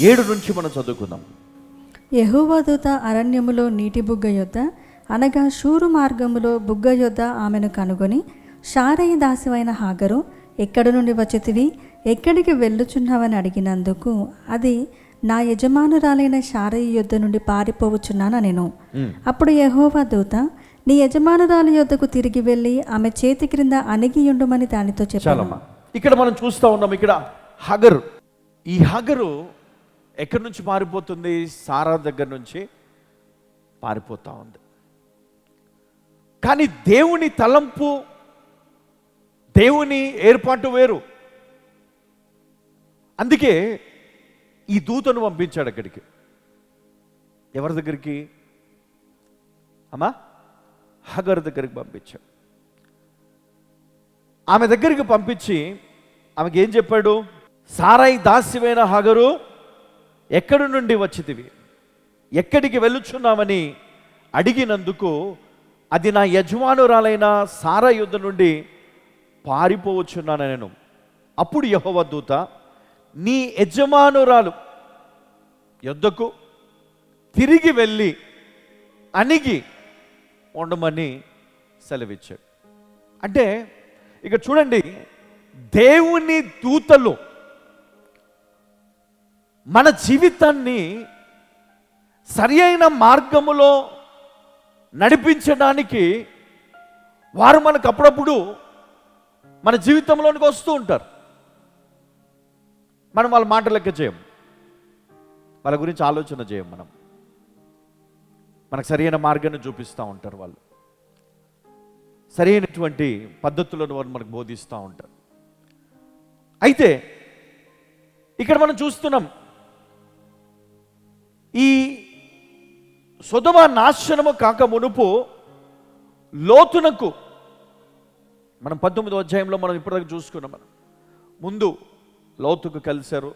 7 నుంచి మనం చదువుకుందాం. యెహోవా దూత అరణ్యములో నీటి బుగ్గ యొద్ద అనగా షూరు మార్గములో బుగ్గ యొద్ద ఆమెను కనుగొని, శారయి దాసివైన హాగరు, ఎక్కడి నుండి వచ్చితివి, ఎక్కడికి వెళ్ళుచున్నావని అడిగినందుకు అది, నా యజమానురాలైన శారయి యొద్ద నుండి పారిపోవచ్చున్నాను నేను. అప్పుడు యెహోవా దూత, నీ యజమానురాలి యొద్దకు తిరిగి వెళ్ళి ఆమె చేతి క్రింద అణిగియుండుమని దానితో చెప్పాను. ఇక్కడ మనం చూస్తూ ఉన్నాం, ఇక్కడ హగరు, ఈ హగరు ఎక్కడి నుంచి పారిపోతుంది? సారా దగ్గర నుంచి పారిపోతా ఉంది. కానీ దేవుని తలంపు, దేవుని ఏర్పాటు వేరు. అందుకే ఈ దూతను పంపించాడు అక్కడికి. ఎవరి దగ్గరికి? అమ్మా, హగరు దగ్గరికి పంపించాడు. ఆమె దగ్గరికి పంపించి ఆమెకి ఏం చెప్పాడు? సారాయి దాసివైన హగరు, ఎక్కడి నుండి వచ్చితివి, ఎక్కడికి వెళ్ళుచున్నామని అడిగినందుకు అది, నా యజమానురాలైన సారా యుద్ధ నుండి పారిపోవచ్చున్నాను నేను. అప్పుడు యెహోవా దూత, నీ యజమానురాలు యొద్దకు తిరిగి వెళ్ళి అణిగి ఉండమని సెలవిచ్చాడు. అంటే ఇక చూడండి, దేవుని దూతలు మన జీవితాన్ని సరి అయిన మార్గములో నడిపించడానికి వారు మనకు అప్పుడప్పుడు మన జీవితంలోనికి వస్తూ ఉంటారు. మనం వాళ్ళ మాట లెక్క చేయం, వాళ్ళ గురించి ఆలోచన చేయం. మనకు సరైన మార్గాన్ని చూపిస్తూ ఉంటారు. వాళ్ళు సరైనటువంటి పద్ధతులను వారు మనకు బోధిస్తూ ఉంటారు. అయితే ఇక్కడ మనం చూస్తున్నాం, ఈ సొదొమ నాశనము కాక మునుపు లోతునకు, మనం 19వ అధ్యాయంలో మనం ఇప్పటిదాకా చూసుకున్నాం. మనం ముందు లోతుకు కలిశారు,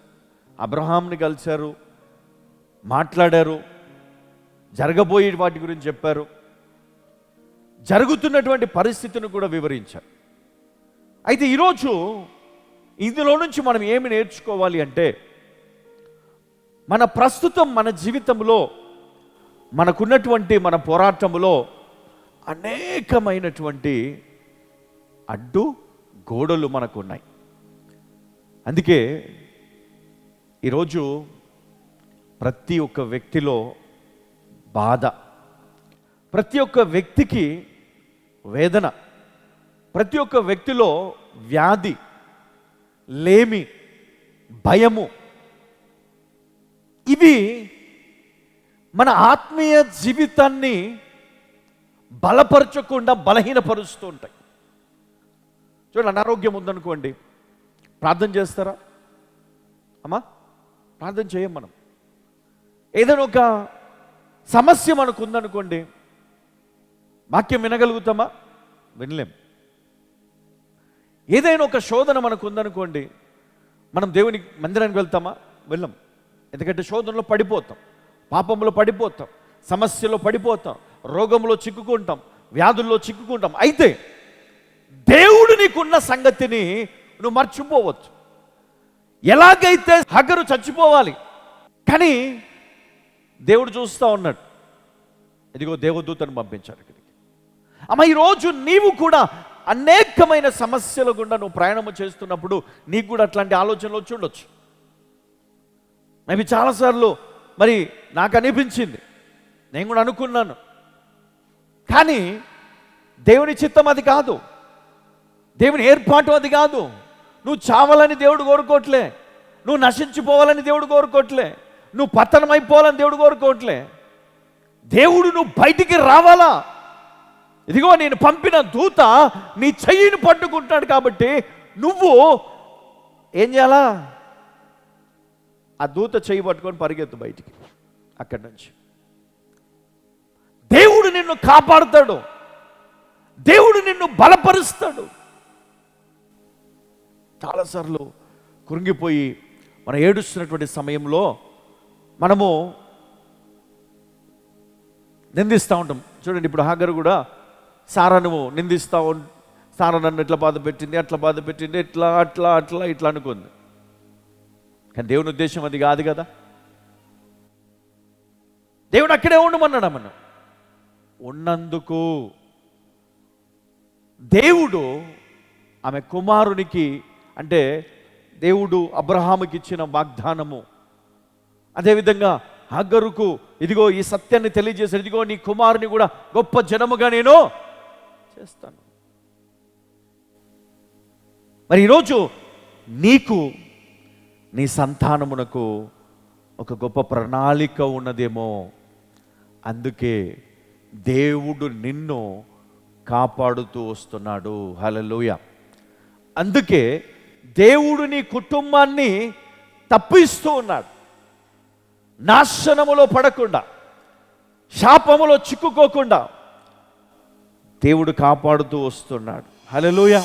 అబ్రహాంని కలిశారు, మాట్లాడారు, జరగబోయే వాటి గురించి చెప్పారు, జరుగుతున్నటువంటి పరిస్థితిని కూడా వివరించారు. అయితే ఈరోజు ఇందులో నుంచి మనం ఏమి నేర్చుకోవాలి అంటే, మన ప్రస్తుతం మన జీవితంలో మనకున్నటువంటి మన పోరాటంలో అనేకమైనటువంటి అడ్డు గోడలు మనకున్నాయి. అందుకే ఈరోజు ప్రతి ఒక్క వ్యక్తిలో బాధ, ప్రతి ఒక్క వ్యక్తికి వేదన, ప్రతి ఒక్క వ్యక్తిలో వ్యాధి, లేమి, భయము, ఇవి మన ఆత్మీయ జీవితాన్ని బలపరచకుండా బలహీనపరుస్తూ ఉంటాయి. చూడండి, అనారోగ్యం ఉందనుకోండి, ప్రార్థన చేస్తారా? అమ్మా, ప్రార్థన చేయం. మనం ఏదైనా ఒక సమస్య మనకు ఉందనుకోండి, వాక్యం వినగలుగుతామా? వినలేం. ఏదైనా ఒక శోధన మనకు ఉందనుకోండి, మనం దేవుని మందిరానికి వెళ్తామా? వెళ్ళం. ఎందుకంటే శోధనలో పడిపోతాం, పాపంలో పడిపోతాం, సమస్యలో పడిపోతాం, రోగంలో చిక్కుకుంటాం, వ్యాధుల్లో చిక్కుకుంటాం. అయితే దేవుడు నీకున్న సంగతిని నువ్వు మర్చిపోవచ్చు. ఎలాగైతే హగరు చచ్చిపోవాలి, కానీ దేవుడు చూస్తూ ఉన్నాడు. ఇదిగో దేవదూతను పంపించాడు ఇక్కడికి. అమ్మ, ఈరోజు నీవు కూడా అనేకమైన సమస్యల గుండా నువ్వు ప్రయాణం చేస్తున్నప్పుడు నీకు కూడా అట్లాంటి ఆలోచనలు వచ్చి ఉండొచ్చు. అవి చాలాసార్లు మరి నాకు అనిపించింది, నేను కూడా అనుకున్నాను. కానీ దేవుని చిత్తం అది కాదు, దేవుని ఏర్పాటు అది కాదు. నువ్వు చావాలని దేవుడు కోరుకోవట్లే, నువ్వు నశించిపోవాలని దేవుడు కోరుకోవట్లే, నువ్వు పతనమైపోవాలని దేవుడు కోరుకోవట్లే. దేవుడు నువ్వు బయటికి రావాలా. ఇదిగో నేను పంపిన దూత నీ చెయ్యిని పట్టుకుంటాడు. కాబట్టి నువ్వు ఏం చేయాలా? ఆ దూత చెయ్యి పట్టుకొని పరిగెత్తు బయటికి. అక్కడి నుంచి దేవుడు నిన్ను కాపాడుతాడు, దేవుడు నిన్ను బలపరుస్తాడు. చాలాసార్లు కృంగిపోయి మనం ఏడుస్తున్నటువంటి సమయంలో మనము నిందిస్తూ ఉంటాం. చూడండి, ఇప్పుడు హాగరు కూడా సారాను నిందిస్తూ సారా నన్ను ఇట్లా బాధ పెట్టింది, అట్లా బాధ పెట్టింది, ఇట్లా అట్లా అట్లా ఇట్లా అనుకుంది. కానీ దేవుని ఉద్దేశం అది కాదు కదా. దేవుడు అక్కడే ఉండమన్నాడు ఆమెను. ఉన్నందుకు దేవుడు ఆమె కుమారునికి, అంటే దేవుడు అబ్రహాముకి ఇచ్చిన వాగ్దానము, అదేవిధంగా హగ్గరుకు ఇదిగో ఈ సత్యాన్ని తెలియజేశాడు, ఇదిగో నీ కుమారుని కూడా గొప్ప జనముగా నేను చేస్తాను. మరి ఈరోజు నీకు నీ సంతానమునకు ఒక గొప్ప ప్రణాళిక ఉన్నదేమో. అందుకే దేవుడు నిన్ను కాపాడుతూ వస్తున్నాడు. హల్లెలూయా. అందుకే దేవుడు నీ కుటుంబాన్ని తప్పిస్తూ ఉన్నాడు. నాశనములో పడకుండా, శాపములో చిక్కుకోకుండా దేవుడు కాపాడుతూ వస్తున్నాడు. హల్లెలూయా.